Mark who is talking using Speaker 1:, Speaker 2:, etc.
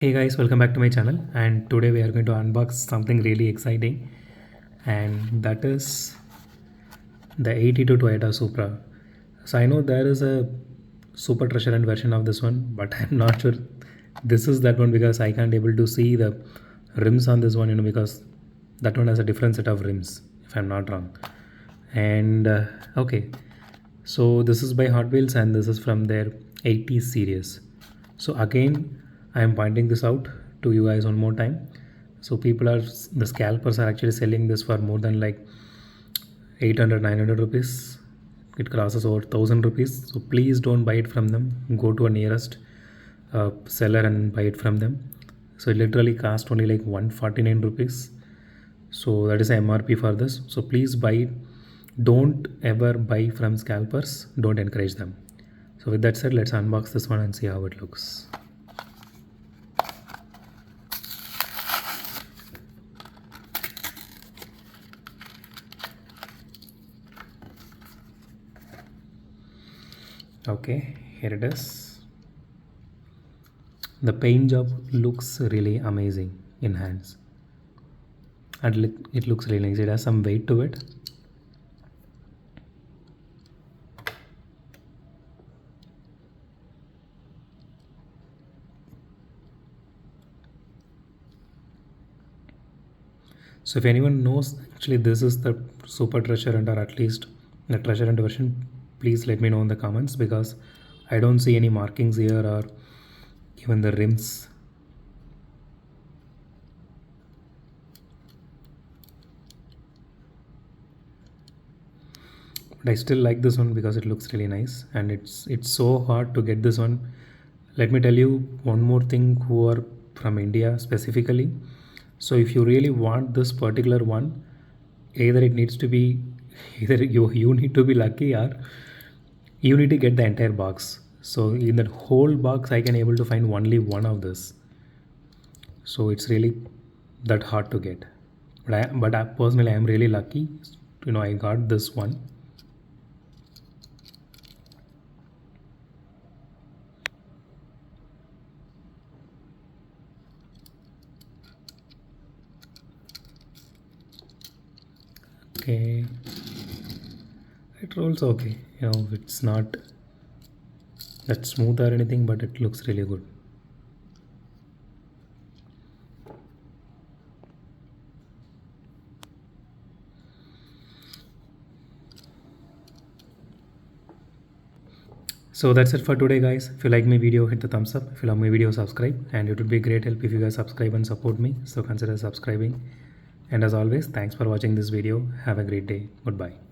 Speaker 1: Hey guys, welcome back to my channel, and today we are going to unbox something really exciting, and that is the 82 Toyota Supra. So I know there is a super treasure and version of this one, but I'm not sure this is that one because I can't able to see the rims on this one, because that one has a different set of rims if I'm not wrong. And okay, so this is by Hotwheels and this is from their 80s series. So again, I am pointing this out to you guys one more time. So the scalpers are actually selling this for more than like 800 900 rupees. It crosses over 1000 rupees. So please don't buy it from them. Go to a nearest seller and buy it from them. So it literally cost only like 149 rupees. So that is MRP for this. So please buy it. Don't ever buy from scalpers. Don't encourage them. So with that said, let's unbox this one and see how it looks. Okay, here it is. The paint job looks really amazing in hands, and it looks really nice. It has some weight to it. So if anyone knows actually this is the super treasure hunt, or at least the treasure hunt version, please let me know in the comments, because I don't see any markings here or even the rims. But I still like this one because it looks really nice, and it's so hard to get this one. Let me tell you one more thing, who are from India specifically. So if you really want this particular one, either it needs to be either you need to be lucky, or you need to get the entire box. So in that whole box I can able to find only one of this. So it's really that hard to get. But I personally, I'm really lucky. I got this one. Okay, it rolls okay. It's not that smooth or anything, but it looks really good. So that's it for today, guys. If you like my video, hit the thumbs up. If you love my video, subscribe, and it would be great help if you guys subscribe and support me. So consider subscribing. And as always, thanks for watching this video. Have a great day. Goodbye.